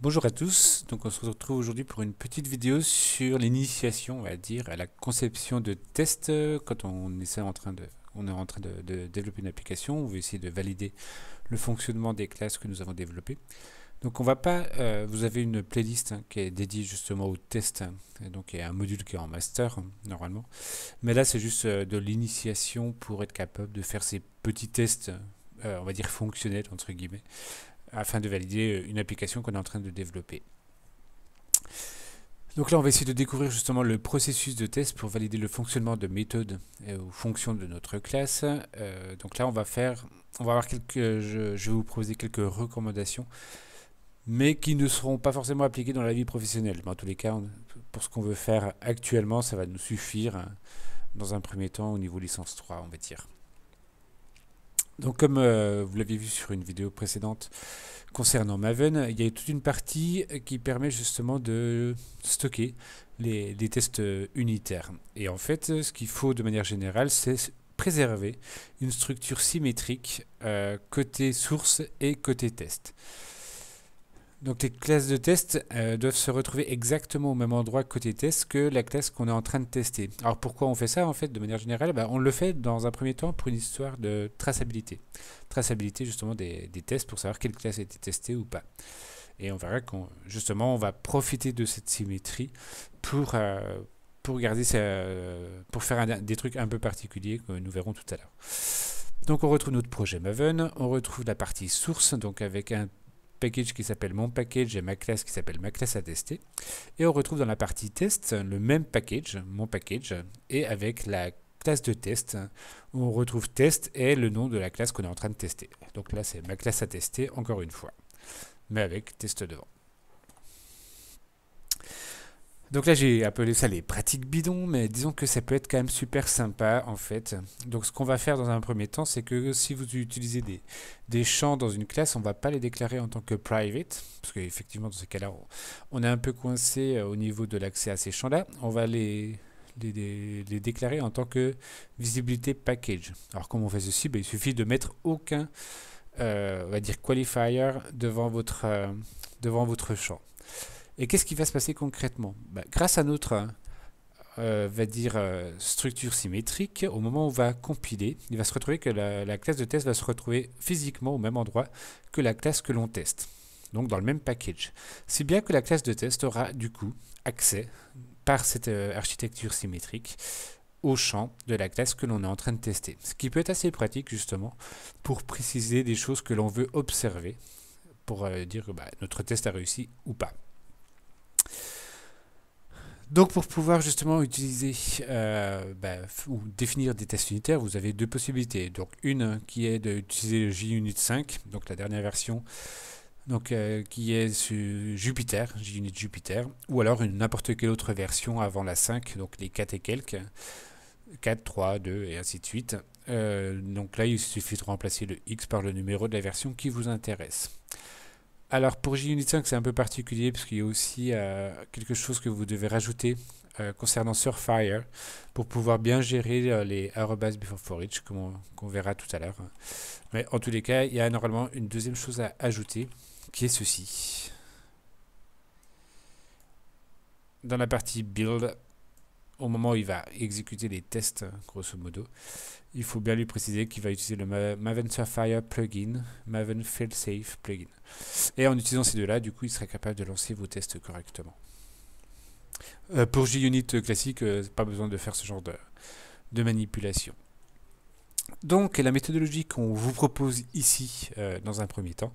Bonjour à tous, donc on se retrouve aujourd'hui pour une petite vidéo sur l'initiation, on va dire, à la conception de tests quand on est en train de développer une application, on veut essayer de valider le fonctionnement des classes que nous avons développées. Donc on va pas, vous avez une playlist qui est dédiée justement aux tests, et donc il y a un module qui est en master normalement, mais là c'est juste de l'initiation pour être capable de faire ces petits tests, on va dire fonctionnels entre guillemets afin de valider une application qu'on est en train de développer. Donc là, on va essayer de découvrir justement le processus de test pour valider le fonctionnement de méthodes ou fonctions de notre classe. Donc là, on va avoir je vais vous proposer quelques recommandations, mais qui ne seront pas forcément appliquées dans la vie professionnelle. Mais en tous les cas, pour ce qu'on veut faire actuellement, ça va nous suffire dans un premier temps au niveau licence 3, on va dire. Donc comme vous l'aviez vu sur une vidéo précédente concernant Maven, il y a toute une partie qui permet justement de stocker les tests unitaires. Et en fait, ce qu'il faut de manière générale, c'est préserver une structure symétrique côté source et côté test. Donc les classes de test doivent se retrouver exactement au même endroit côté test que la classe qu'on est en train de tester. Alors pourquoi on fait ça en fait de manière générale? On le fait dans un premier temps pour une histoire de traçabilité. Traçabilité justement des tests pour savoir quelle classe a été testée ou pas. Et on verra qu'on justement on va profiter de cette symétrie pour garder pour faire des trucs un peu particuliers que nous verrons tout à l'heure. Donc on retrouve notre projet Maven, on retrouve la partie source, donc avec un package qui s'appelle mon package et ma classe qui s'appelle ma classe à tester. Et on retrouve dans la partie test le même package, mon package, et avec la classe de test, où on retrouve test et le nom de la classe qu'on est en train de tester. Donc là, c'est ma classe à tester, encore une fois, mais avec test devant. Donc là, j'ai appelé ça les pratiques bidons, mais disons que ça peut être quand même super sympa en fait. Donc ce qu'on va faire dans un premier temps, c'est que si vous utilisez des champs dans une classe, on ne va pas les déclarer en tant que private, parce qu'effectivement dans ces cas-là, on est un peu coincé au niveau de l'accès à ces champs-là. On va les déclarer en tant que visibilité package. Alors comment on fait ceci? Il suffit de mettre aucun, on va dire qualifier devant votre champ. Et qu'est-ce qui va se passer concrètement? Grâce à notre structure symétrique, au moment où on va compiler, il va se retrouver que la classe de test va se retrouver physiquement au même endroit que la classe que l'on teste, donc dans le même package. Si bien que la classe de test aura du coup accès par cette architecture symétrique au champ de la classe que l'on est en train de tester. Ce qui peut être assez pratique justement pour préciser des choses que l'on veut observer, pour dire que notre test a réussi ou pas. Donc pour pouvoir justement utiliser ou définir des tests unitaires, vous avez deux possibilités. Donc une qui est d'utiliser le JUnit 5, donc la dernière version, donc qui est sur Jupyter, JUnit Jupyter, ou alors n'importe quelle autre version avant la 5, donc les 4 et quelques, 4, 3, 2 et ainsi de suite. Donc là il suffit de remplacer le X par le numéro de la version qui vous intéresse. Alors pour JUnit 5 c'est un peu particulier parce qu'il y a aussi quelque chose que vous devez rajouter concernant Surefire pour pouvoir bien gérer les arrobas before for each qu'on verra tout à l'heure. Mais en tous les cas, il y a normalement une deuxième chose à ajouter qui est ceci. Dans la partie build, au moment où il va exécuter les tests, grosso modo, il faut bien lui préciser qu'il va utiliser le Maven Surefire plugin, Maven Failsafe plugin. Et en utilisant ces deux-là, du coup, il sera capable de lancer vos tests correctement. Pour JUnit classique, pas besoin de faire ce genre de manipulation. Donc, la méthodologie qu'on vous propose ici, dans un premier temps,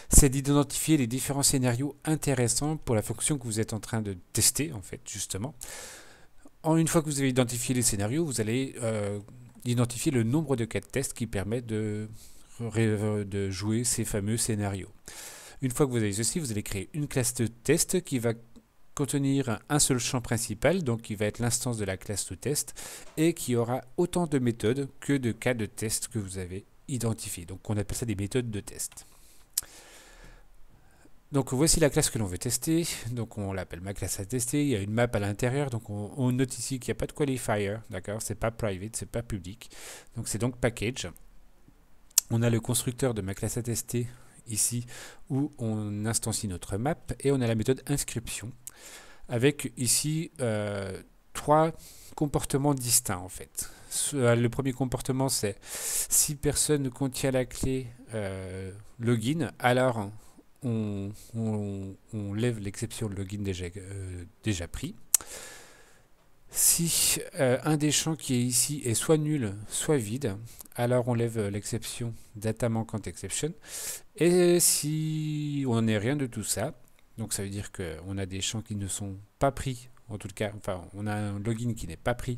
c'est d'identifier les différents scénarios intéressants pour la fonction que vous êtes en train de tester, en fait, justement. Une fois que vous avez identifié les scénarios, vous allez identifier le nombre de cas de test qui permet de jouer ces fameux scénarios. Une fois que vous avez ceci, vous allez créer une classe de test qui va contenir un seul champ principal, donc qui va être l'instance de la classe to test, et qui aura autant de méthodes que de cas de test que vous avez identifiés. Donc on appelle ça des méthodes de test. Donc voici la classe que l'on veut tester, donc on l'appelle ma classe à tester, il y a une map à l'intérieur, donc on note ici qu'il n'y a pas de qualifier, d'accord, c'est pas private, c'est pas public, donc c'est donc package. On a le constructeur de ma classe à tester ici où on instancie notre map, et on a la méthode inscription avec ici trois comportements distincts en fait. Le premier comportement, c'est si personne ne contient la clé login, alors on lève l'exception login déjà pris. Si un des champs qui est ici est soit nul, soit vide, alors on lève l'exception data manquante exception. Et si on n'est rien de tout ça, donc ça veut dire qu'on a des champs qui ne sont pas pris, en tout cas, enfin on a un login qui n'est pas pris,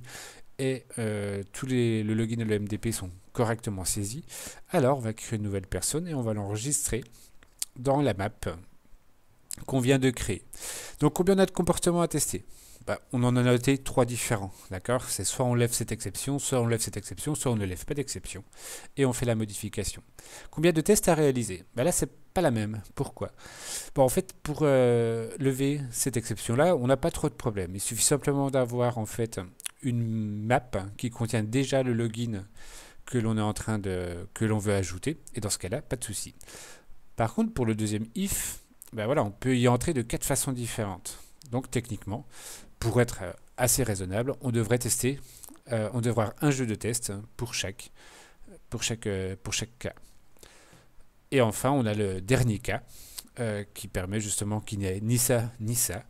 et le login et le MDP sont correctement saisis, alors on va créer une nouvelle personne et on va l'enregistrer dans la map qu'on vient de créer. Donc combien on a de comportements à tester? On en a noté 3 différents, d'accord? C'est soit on lève cette exception, soit on lève cette exception, soit on ne lève pas d'exception. Et on fait la modification. Combien de tests à réaliser? Là, c'est pas la même. Pourquoi? En fait, pour lever cette exception-là, on n'a pas trop de problèmes. Il suffit simplement d'avoir en fait une map qui contient déjà le login que l'on est en train que l'on veut ajouter. Et dans ce cas-là, pas de souci. Par contre, pour le deuxième if, voilà, on peut y entrer de 4 façons différentes. Donc techniquement, pour être assez raisonnable, on devrait tester, on devrait avoir un jeu de test pour chaque cas. Et enfin, on a le dernier cas qui permet justement qu'il n'y ait ni ça ni ça,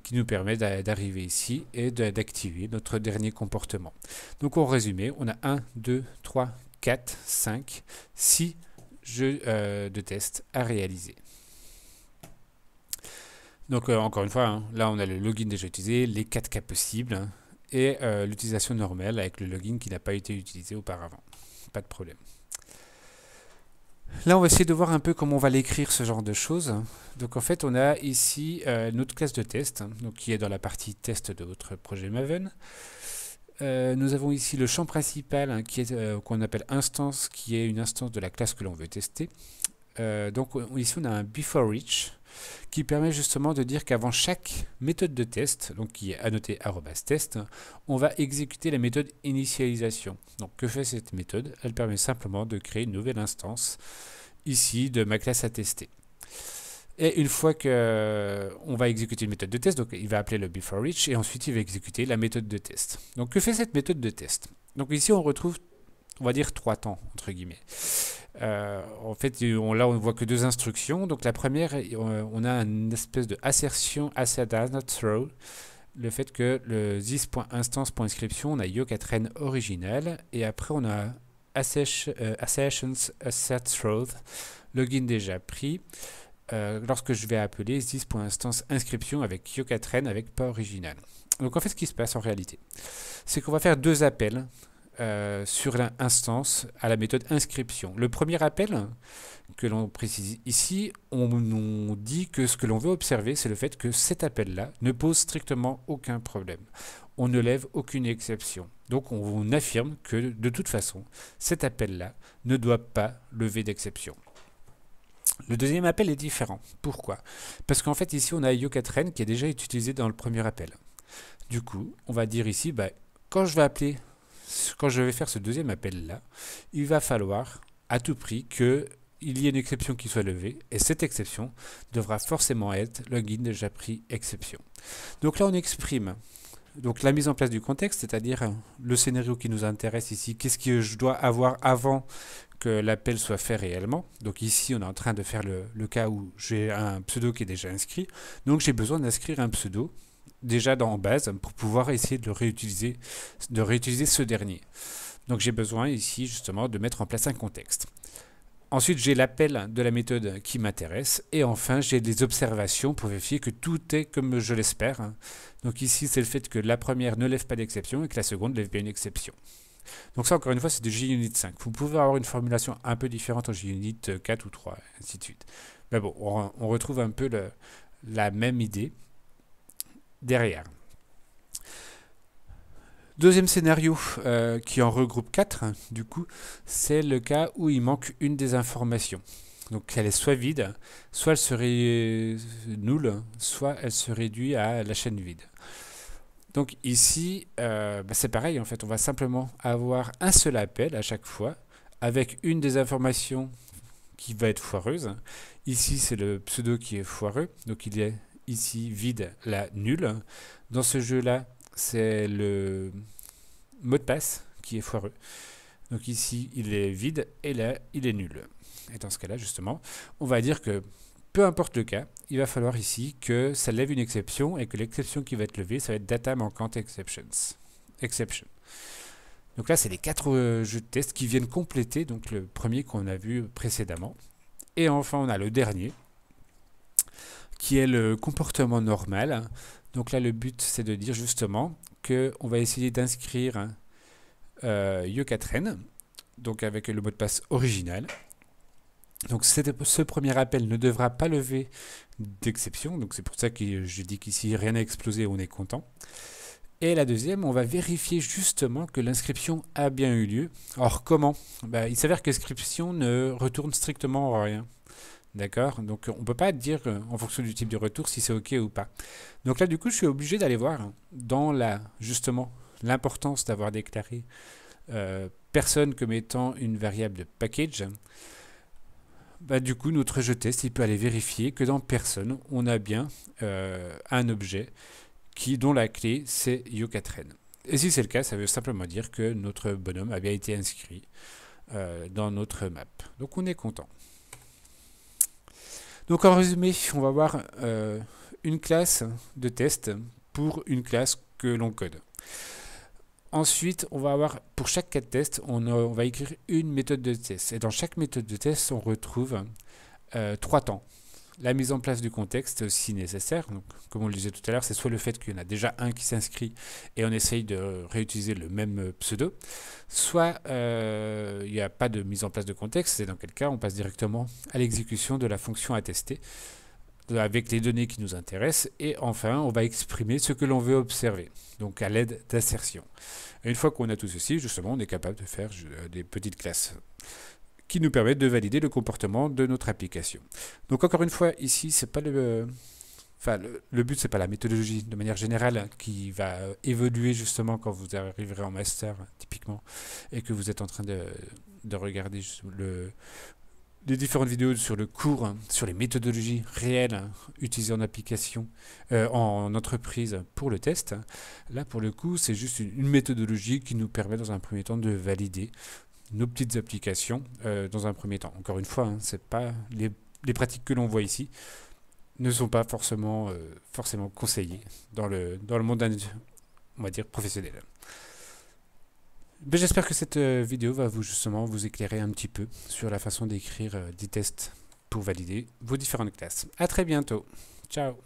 qui nous permet d'arriver ici et d'activer notre dernier comportement. Donc en résumé, on a 1, 2, 3, 4, 5, 6 jeux de test à réaliser. Donc encore une fois, là on a le login déjà utilisé, les 4 cas possibles, et l'utilisation normale avec le login qui n'a pas été utilisé auparavant. Pas de problème. Là on va essayer de voir un peu comment on va l'écrire, ce genre de choses. Donc en fait on a ici notre classe de test, donc qui est dans la partie test de votre projet Maven. Nous avons ici le champ principal qui est qu'on appelle instance, qui est une instance de la classe que l'on veut tester. Donc ici on a un before each qui permet justement de dire qu'avant chaque méthode de test, donc qui est annotée @test, on va exécuter la méthode initialisation. Donc que fait cette méthode? Elle permet simplement de créer une nouvelle instance ici de ma classe à tester. Et une fois qu'on va exécuter une méthode de test, donc il va appeler le before each et ensuite il va exécuter la méthode de test. Donc que fait cette méthode de test? Donc ici on retrouve, on va dire 3 temps entre guillemets. En fait, là on voit que 2 instructions. Donc la première, on a une espèce de assertion asset does not throw, le fait que le this.instance.inscription, on a yo4n original, et après on a assertions asset throw, login déjà pris, lorsque je vais appeler this.instance inscription avec yo4n avec pas original. Donc en fait ce qui se passe en réalité, c'est qu'on va faire 2 appels sur l'instance à la méthode inscription. Le premier appel que l'on précise ici, on dit que ce que l'on veut observer, c'est le fait que cet appel-là ne pose strictement aucun problème. On ne lève aucune exception. Donc on affirme que de toute façon, cet appel-là ne doit pas lever d'exception. Le deuxième appel est différent. Pourquoi? Parce qu'en fait ici on a yo4n qui est déjà utilisé dans le premier appel. Du coup, on va dire ici, quand je vais faire ce deuxième appel-là, il va falloir à tout prix qu'il y ait une exception qui soit levée, et cette exception devra forcément être login déjà pris exception. Donc là, on exprime donc la mise en place du contexte, c'est-à-dire le scénario qui nous intéresse ici, qu'est-ce que je dois avoir avant que l'appel soit fait réellement. Donc ici, on est en train de faire le cas où j'ai un pseudo qui est déjà inscrit, donc j'ai besoin d'inscrire un pseudo déjà en base pour pouvoir essayer de réutiliser ce dernier. Donc j'ai besoin ici justement de mettre en place un contexte. Ensuite j'ai l'appel de la méthode qui m'intéresse et enfin j'ai des observations pour vérifier que tout est comme je l'espère. Donc ici c'est le fait que la première ne lève pas d'exception et que la seconde ne lève pas une exception. Donc ça encore une fois c'est de JUnit 5. Vous pouvez avoir une formulation un peu différente en JUnit 4 ou 3, ainsi de suite. Mais bon, on retrouve un peu la même idée derrière. Deuxième scénario qui en regroupe 4, du coup, c'est le cas où il manque une des informations. Donc elle est soit vide, soit elle serait nulle, soit elle se réduit à la chaîne vide. Donc ici, c'est pareil, en fait, on va simplement avoir un seul appel à chaque fois, avec une des informations qui va être foireuse. Ici, c'est le pseudo qui est foireux. Donc, il est ici vide, là, nul. Dans ce jeu-là, c'est le mot de passe qui est foireux. Donc ici, il est vide et là, il est nul. Et dans ce cas-là, justement, on va dire que peu importe le cas, il va falloir ici que ça lève une exception et que l'exception qui va être levée, ça va être data manquante exception. Donc là, c'est les 4 jeux de test qui viennent compléter donc le premier qu'on a vu précédemment. Et enfin, on a le dernier, qui est le comportement normal. Donc là, le but, c'est de dire justement qu'on va essayer d'inscrire Yo4n, donc avec le mot de passe original. Donc ce premier appel ne devra pas lever d'exception, donc c'est pour ça que je dis qu'ici rien n'a explosé, on est content. Et la deuxième, on va vérifier justement que l'inscription a bien eu lieu. Alors comment? Il s'avère que l'inscription ne retourne strictement rien. D'accord? Donc on ne peut pas dire en fonction du type de retour si c'est OK ou pas. Donc là du coup je suis obligé d'aller voir dans justement l'importance d'avoir déclaré personne comme étant une variable de package. Du coup notre jeu test il peut aller vérifier que dans personne on a bien un objet dont la clé c'est Yo4n. Et si c'est le cas, ça veut simplement dire que notre bonhomme a bien été inscrit dans notre map. Donc on est content. Donc en résumé, on va voir une classe de test pour une classe que l'on code. Ensuite, on va avoir, pour chaque cas de test, on va écrire une méthode de test. Et dans chaque méthode de test, on retrouve 3 temps. La mise en place du contexte si nécessaire. Donc, comme on le disait tout à l'heure, c'est soit le fait qu'il y en a déjà un qui s'inscrit et on essaye de réutiliser le même pseudo, soit il n'y a pas de mise en place de contexte, et dans quel cas on passe directement à l'exécution de la fonction à tester avec les données qui nous intéressent, et enfin on va exprimer ce que l'on veut observer, donc à l'aide d'assertions. Une fois qu'on a tout ceci, justement, on est capable de faire des petites classes qui nous permettent de valider le comportement de notre application. Donc encore une fois, ici, c'est pas le but, c'est pas la méthodologie de manière générale qui va évoluer justement quand vous arriverez en master, typiquement, et que vous êtes en train de regarder les différentes vidéos sur le cours, sur les méthodologies réelles utilisées en application, en entreprise pour le test. Là, pour le coup, c'est juste une méthodologie qui nous permet dans un premier temps de valider nos petites applications dans un premier temps. Encore une fois, c'est pas les pratiques que l'on voit ici ne sont pas forcément conseillées dans le monde, on va dire, professionnel. J'espère que cette vidéo va vous éclairer un petit peu sur la façon d'écrire des tests pour valider vos différentes classes. À très bientôt. Ciao.